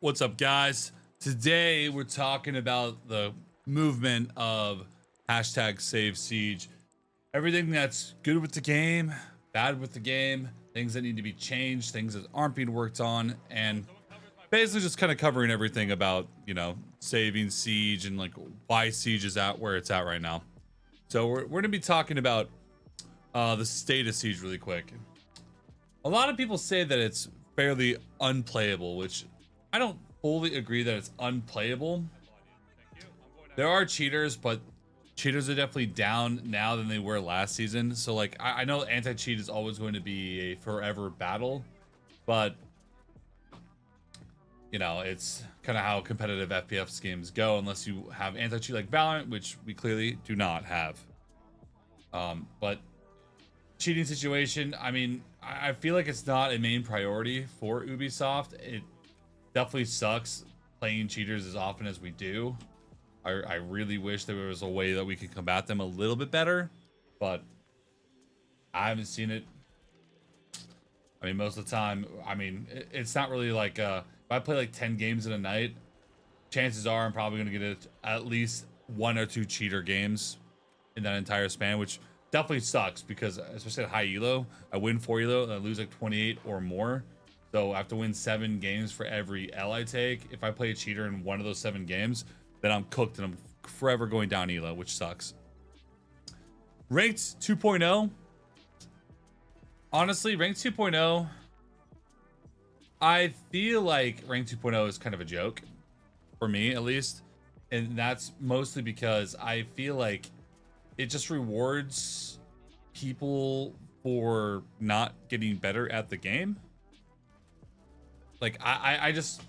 What's up, guys? Today we're talking about the movement of hashtag save siege. Everything that's good with the game, bad with the game, things that need to be changed, things that aren't being worked on, and basically just kind of covering everything about, saving siege and like why siege is at where it's at right now. So we're going to be talking about the state of siege really quick. A lot of people say that it's fairly unplayable, which I don't fully agree that it's unplayable. There are cheaters, but cheaters are definitely down now than they were last season. So like I know anti-cheat is always going to be a forever battle, but it's kind of how competitive FPS games go unless you have anti-cheat like Valorant, which we clearly do not have. But cheating situation, I mean, I feel like it's not a main priority for Ubisoft. It definitely sucks playing cheaters as often as we do. I really wish there was a way that we could combat them a little bit better, but I haven't seen it. I mean, most of the time, it's not really like, if I play like 10 games in a night, chances are I'm probably going to get at least 1 or 2 cheater games in that entire span, which definitely sucks because, especially at high elo, I win 4 elo and I lose like 28 or more. So I have to win 7 games for every L I take. If I play a cheater in one of those 7 games, then I'm cooked and I'm forever going down elo, which sucks. Ranked 2.0. Honestly, ranked 2.0, I feel like ranked 2.0 is kind of a joke, for me at least. And that's mostly because I feel like it just rewards people for not getting better at the game. Like I just,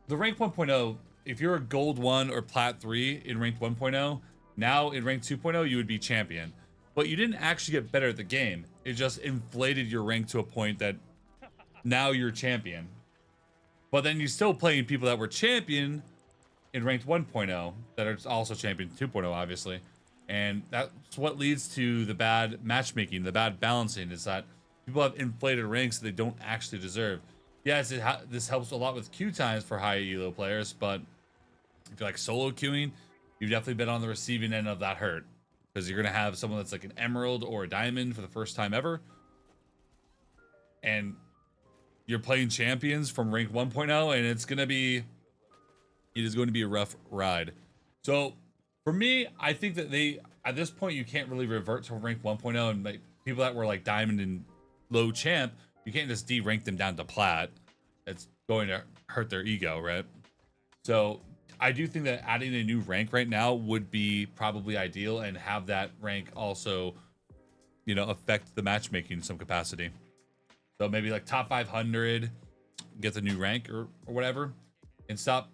the rank 1.0, if you're a gold 1 or plat 3 in ranked 1.0, now in ranked 2.0 you would be champion, but you didn't actually get better at the game. It just inflated your rank to a point that now you're champion, but then you're still playing people that were champion in ranked 1.0 that are also champion 2.0 obviously, and that's what leads to the bad matchmaking, the bad balancing, is that people have inflated ranks that they don't actually deserve. Yes, this helps a lot with queue times for high elo players, but if you like solo queuing, you've definitely been on the receiving end of that hurt, because you're gonna have someone that's like an emerald or a diamond for the first time ever, and you're playing champions from rank 1.0, and it is going to be a rough ride. So for me, I think that at this point you can't really revert to rank 1.0, and like people that were like diamond and low champ, you can't just de-rank them down to plat. It's going to hurt their ego, right? So I do think that adding a new rank right now would be probably ideal, and have that rank also, affect the matchmaking in some capacity. So maybe like top 500, get the new rank or whatever, and stop.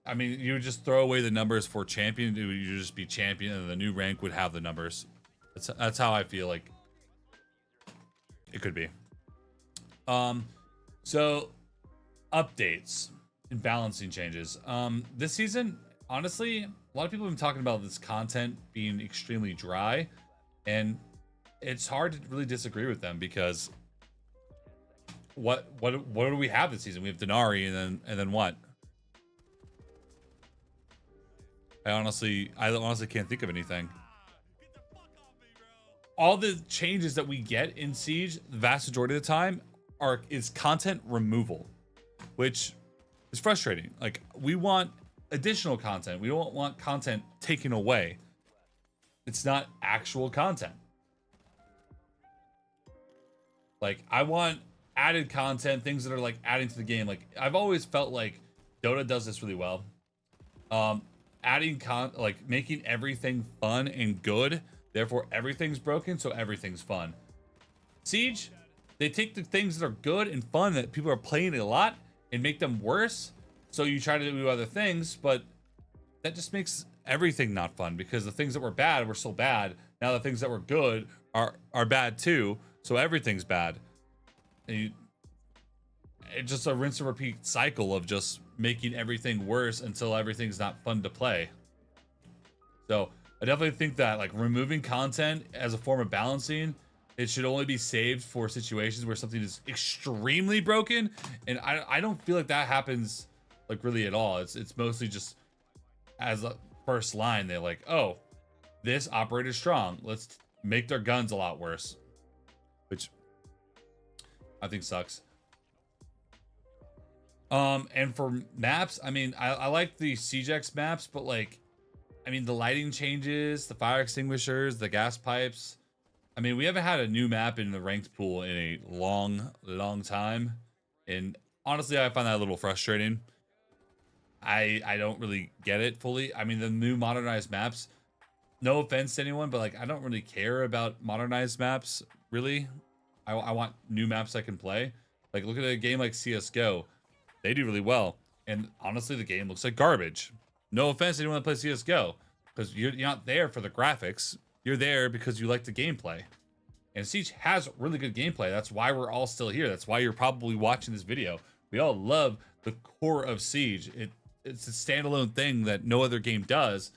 I mean, you would just throw away the numbers for champion. It would just be champion, and the new rank would have the numbers. That's how I feel like it could be. So updates and balancing changes. This season, honestly, a lot of people have been talking about this content being extremely dry, and it's hard to really disagree with them, because what do we have this season? We have Denari, and then what? I honestly can't think of anything. All the changes that we get in Siege, the vast majority of the time, is content removal, which is frustrating. Like, we want additional content. We don't want content taken away. It's not actual content. Like, I want added content, things that are like adding to the game. Like, I've always felt like Dota does this really well. Adding like making everything fun and good, therefore everything's broken, so everything's fun. Siege, they take the things that are good and fun that people are playing a lot and make them worse, so you try to do other things, but that just makes everything not fun, because the things that were bad were so bad. Now the things that were good are bad too, so everything's bad. And it's just a rinse and repeat cycle of just making everything worse until everything's not fun to play. So I definitely think that like removing content as a form of balancing, it should only be saved for situations where something is extremely broken, and I don't feel like that happens like really at all. It's mostly just as a first line, they're like, oh, this operator's strong. Let's make their guns a lot worse, which I think sucks. And for maps, I mean, I like the CJX maps, but like, I mean, the lighting changes, the fire extinguishers, the gas pipes. I mean, we haven't had a new map in the ranked pool in a long time. And honestly, I find that a little frustrating. I don't really get it fully. I mean, the new modernized maps, no offense to anyone, but like, I don't really care about modernized maps, really. I want new maps I can play. Like, look at a game like CSGO. They do really well. And honestly, the game looks like garbage. No offense to anyone that plays CSGO, because you're not there for the graphics. You're there because you like the gameplay. And Siege has really good gameplay. That's why we're all still here. That's why you're probably watching this video. We all love the core of Siege. It's a standalone thing that no other game does.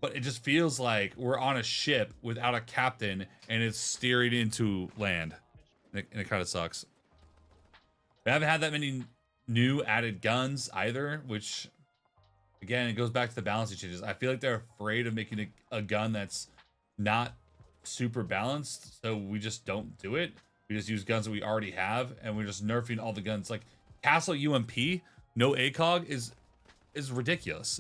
But it just feels like we're on a ship without a captain and it's steering into land. And it kind of sucks. We haven't had that many new added guns either, which, again, it goes back to the balancing changes. I feel like they're afraid of making a gun that's not super balanced, so we just don't do it. We just use guns that we already have, and we're just nerfing all the guns. Like Castle UMP, no ACOG is ridiculous.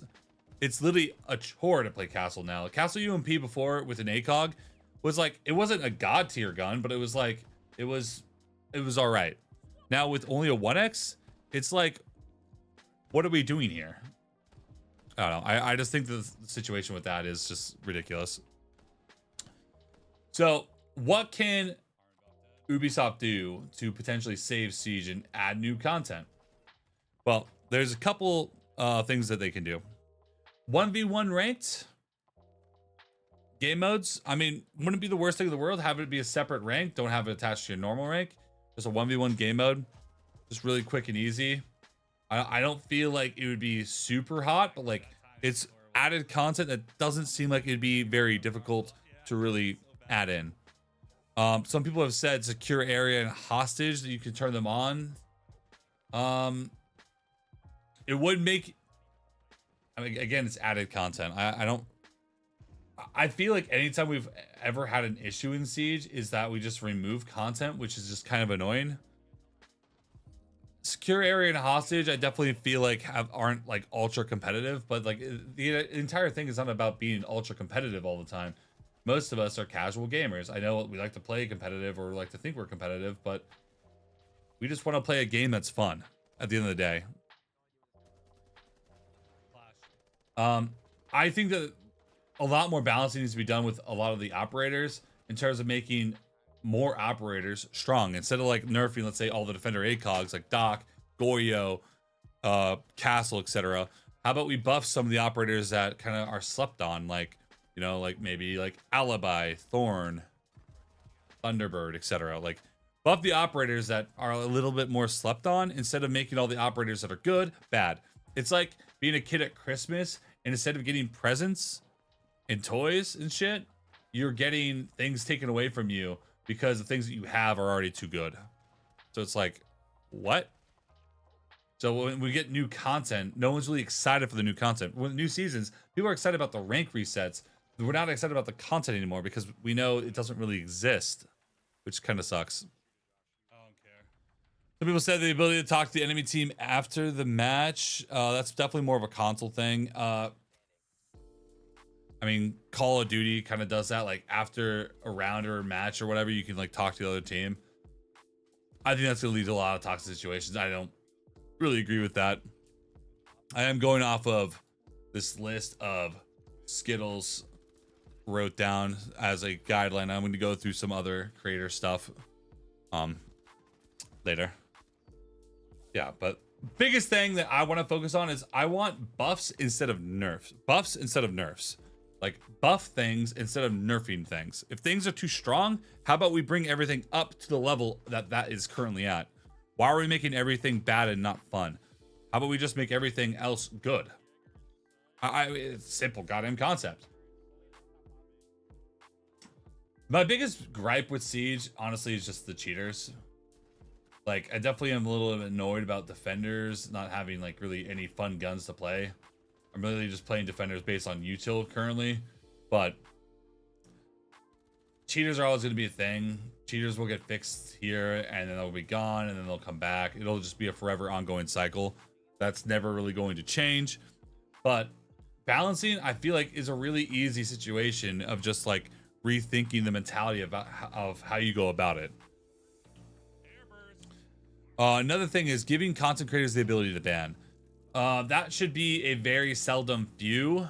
It's literally a chore to play Castle now. Castle UMP before with an ACOG was like, it wasn't a god tier gun, but it was like, it was all right. Now with only a 1x, it's like, what are we doing here? I don't know. I just think the situation with that is just ridiculous. So what can Ubisoft do to potentially save Siege and add new content? Well, there's a couple things that they can do. 1v1 ranked game modes. I mean, wouldn't it be the worst thing in the world? Have it be a separate rank. Don't have it attached to your normal rank. Just a 1v1 game mode. Just really quick and easy. I don't feel like it would be super hot, but like it's added content that doesn't seem like it'd be very difficult to really add in. Some people have said secure area and hostage that you can turn them on. It would make, I mean, again, it's added content. I feel like anytime we've ever had an issue in Siege is that we just remove content, which is just kind of annoying. Secure area and hostage, I definitely feel like aren't like ultra competitive, but like the entire thing is not about being ultra competitive all the time. Most of us are casual gamers. I know we like to play competitive or like to think we're competitive, but we just want to play a game that's fun at the end of the day. I think that a lot more balancing needs to be done with a lot of the operators in terms of making more operators strong. Instead of like nerfing, let's say, all the defender ACOGs like Doc, Goyo, Castle, etc. How about we buff some of the operators that kind of are slept on, like, you know, like maybe like Alibi, Thorn, Thunderbird, etc. Like buff the operators that are a little bit more slept on instead of making all the operators that are good bad. It's like being a kid at Christmas, and instead of getting presents and toys and shit, you're getting things taken away from you because the things that you have are already too good. So it's like, what? So when we get new content, no one's really excited for the new content. With new seasons, people are excited about the rank resets. We're not excited about the content anymore because we know it doesn't really exist, which kind of sucks. I don't care. Some people said the ability to talk to the enemy team after the match. That's definitely more of a console thing. I mean, Call of Duty kind of does that, like after a round or a match or whatever, you can like talk to the other team. I think that's gonna lead to a lot of toxic situations. I don't really agree with that. I am going off of this list of Skittles wrote down as a guideline. I'm going to go through some other creator stuff later. Yeah, but biggest thing that I want to focus on is I want buffs instead of nerfs. Buffs instead of nerfs. Like buff things instead of nerfing things. If things are too strong, how about we bring everything up to the level that is currently at? Why are we making everything bad and not fun? How about we just make everything else good? It's simple goddamn concept. My biggest gripe with Siege, honestly, is just the cheaters. Like, I definitely am a little annoyed about defenders not having like really any fun guns to play. I'm really just playing defenders based on util currently, but cheaters are always going to be a thing. Cheaters will get fixed here and then they'll be gone and then they'll come back. It'll just be a forever ongoing cycle. That's never really going to change. But balancing, I feel like, is a really easy situation of just like rethinking the mentality of how you go about it. Another thing is giving content creators the ability to ban. That should be a very seldom few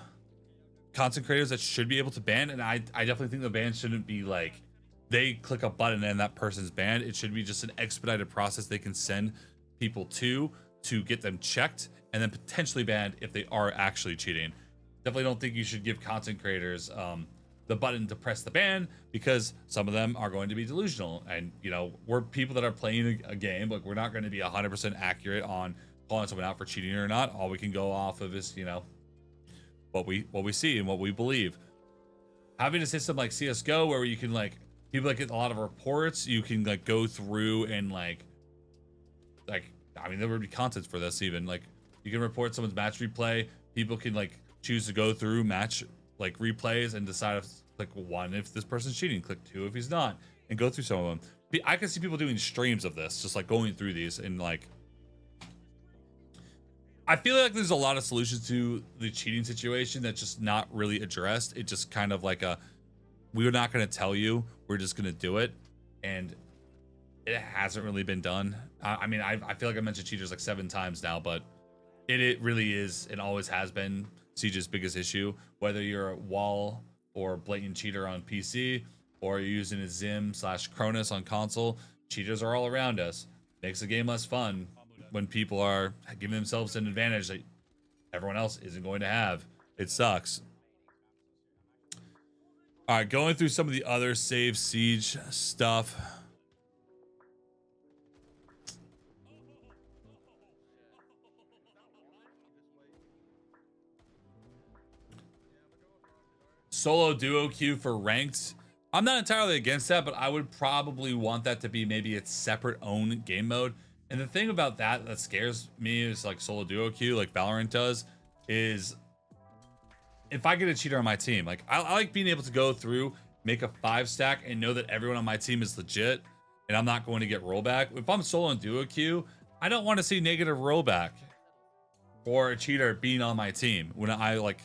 content creators that should be able to ban, and I definitely think the ban shouldn't be like they click a button and that person's banned. It should be just an expedited process they can send people to get them checked and then potentially banned if they are actually cheating. Definitely don't think you should give content creators the button to press the ban, because some of them are going to be delusional, and you know, we're people that are playing a game. Like, we're not going to be 100% accurate on calling someone out for cheating or not. All we can go off of is, you know, what we see and what we believe. Having a system like CSGO where you can, like, people that get a lot of reports, you can like go through and like I mean, there would be content for this. Even like, you can report someone's match replay. People can like choose to go through match like replays and decide if, click 1 if this person's cheating, click 2 if he's not, and go through some of them. I can see people doing streams of this, just like going through these, and like, I feel like there's a lot of solutions to the cheating situation that's just not really addressed. It just kind of like we're not going to tell you, we're just going to do it, and it hasn't really been done. I mean, I feel like I mentioned cheaters like 7 times now, but it really is and always has been Siege's biggest issue. Whether you're a wall or blatant cheater on PC, or you're using a Zim/Cronus on console, cheaters are all around us. Makes the game less fun when people are giving themselves an advantage that everyone else isn't going to have. It sucks. All right, going through some of the other Save Siege stuff. Solo duo queue for ranked. I'm not entirely against that, but I would probably want that to be maybe its separate own game mode. And the thing about that scares me is like solo duo queue, like Valorant does, is if I get a cheater on my team, like I like being able to go through, make a 5 stack, and know that everyone on my team is legit, and I'm not going to get rollback. If I'm solo and duo queue, I don't want to see negative rollback or a cheater being on my team when I like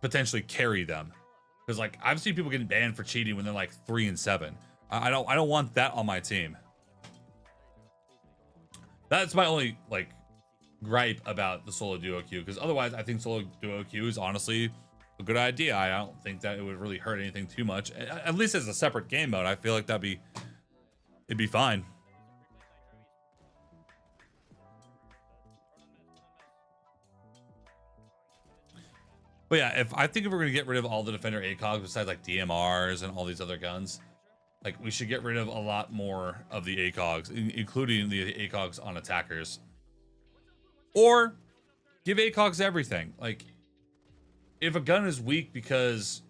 potentially carry them. Because like, I've seen people getting banned for cheating when they're like 3 and 7. I don't want that on my team. That's my only like gripe about the solo duo queue, because otherwise I think solo duo queue is honestly a good idea. I don't think that it would really hurt anything too much. At least as a separate game mode, I feel like it'd be fine. But yeah, I think if we're gonna get rid of all the defender ACOGs besides like DMRs and all these other guns, like, we should get rid of a lot more of the ACOGs, including the ACOGs on attackers. Or give ACOGs everything. Like, if a gun is weak because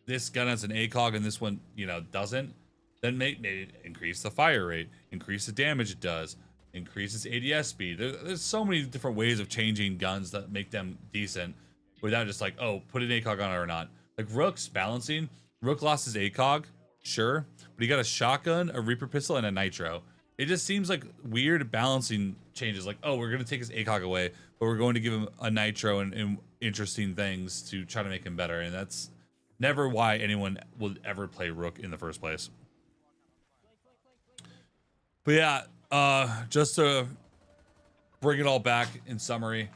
this gun has an ACOG and this one, you know, doesn't, then maybe increase the fire rate, increase the damage it does, increase its ADS speed. There's so many different ways of changing guns that make them decent without just like, oh, put an ACOG on it or not. Like Rook's balancing. Rook lost his ACOG, sure, but he got a shotgun, a Reaper pistol, and a nitro. It just seems like weird balancing changes. Like, oh, we're going to take his ACOG away, but we're going to give him a nitro and interesting things to try to make him better. And that's never why anyone would ever play Rook in the first place. But yeah, just to bring it all back in summary,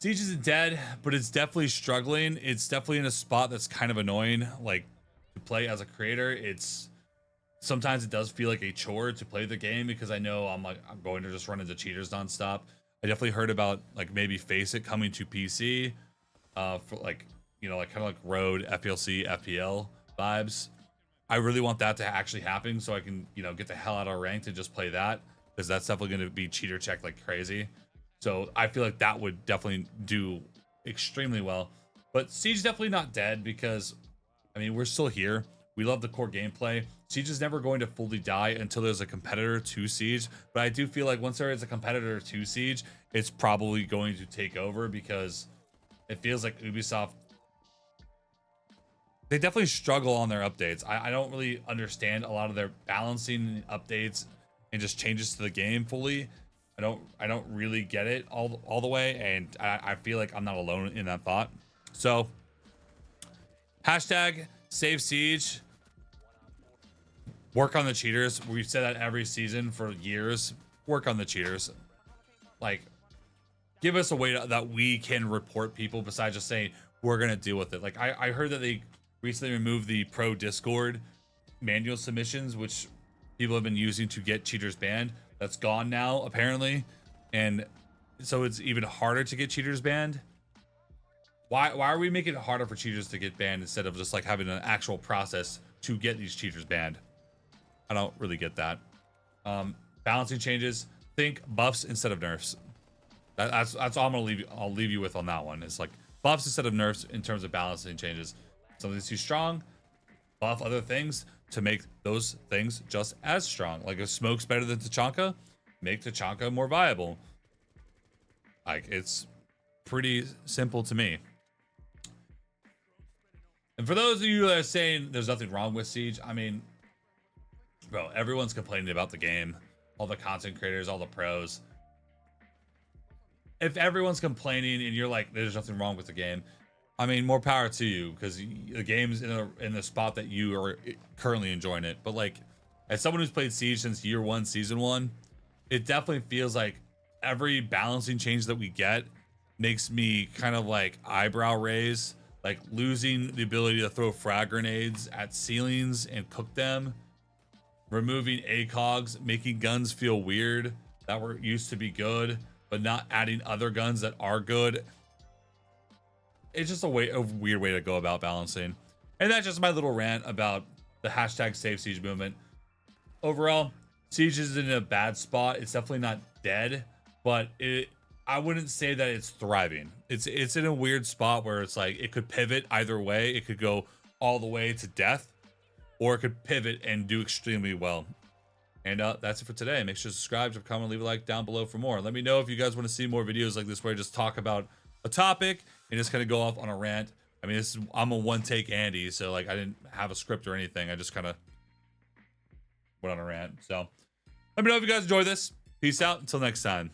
Siege isn't dead, but it's definitely struggling. It's definitely in a spot that's kind of annoying. Like, to play as a creator, sometimes it does feel like a chore to play the game, because I know I'm going to just run into cheaters nonstop. I definitely heard about like maybe Face It coming to PC, for like, you know, like kind of like Road, FPLC, FPL vibes. I really want that to actually happen so I can, you know, get the hell out of ranked and just play that, because that's definitely going to be cheater checked like crazy. So I feel like that would definitely do extremely well. But Siege definitely not dead, because I mean, we're still here. We love the core gameplay. Siege is never going to fully die until there's a competitor to Siege, but I do feel like once there is a competitor to Siege, it's probably going to take over, because it feels like Ubisoft, they definitely struggle on their updates. I don't really understand a lot of their balancing updates and just changes to the game fully. I don't really get it all the way, and I feel like I'm not alone in that thought. So hashtag save Siege. Work on the cheaters. We've said that every season for years. Work on the cheaters. Like, give us a way that we can report people besides just saying we're gonna deal with it. Like, I heard that they recently removed the pro Discord manual submissions, which people have been using to get cheaters banned. That's gone now, apparently, and so it's even harder to get cheaters banned. Why are we making it harder for cheaters to get banned instead of just like having an actual process to get these cheaters banned? I don't really get that. Balancing changes. Think buffs instead of nerfs. That's all I'm gonna leave you. I'll leave you with on that one. It's like buffs instead of nerfs in terms of balancing changes. Something's too strong, buff other things to make those things just as strong. Like if smoke's better than Tachanka, make Tachanka more viable. Like, it's pretty simple to me. And for those of you that are saying there's nothing wrong with Siege, I mean, bro, everyone's complaining about the game. All the content creators, all the pros. If everyone's complaining and you're like, there's nothing wrong with the game, I mean, more power to you, because the game's in the spot that you are currently enjoying it. But like, as someone who's played Siege since year one, season one, it definitely feels like every balancing change that we get makes me kind of like eyebrow raise. Like losing the ability to throw frag grenades at ceilings and cook them, removing ACOGs, making guns feel weird that were used to be good, but not adding other guns that are good. It's just a weird way to go about balancing. And that's just my little rant about the hashtag save Siege movement. Overall, Siege is in a bad spot. It's definitely not dead, but I wouldn't say that it's thriving. It's in a weird spot where it's like it could pivot either way. It could go all the way to death, or it could pivot and do extremely well. And that's it for today. Make sure to subscribe, drop a comment, leave a like down below for more. Let me know if you guys want to see more videos like this where I just talk about a topic and just kind of go off on a rant. I mean, I'm a one-take Andy, so like I didn't have a script or anything. I just kind of went on a rant. So let me know if you guys enjoy this. Peace out. Until next time.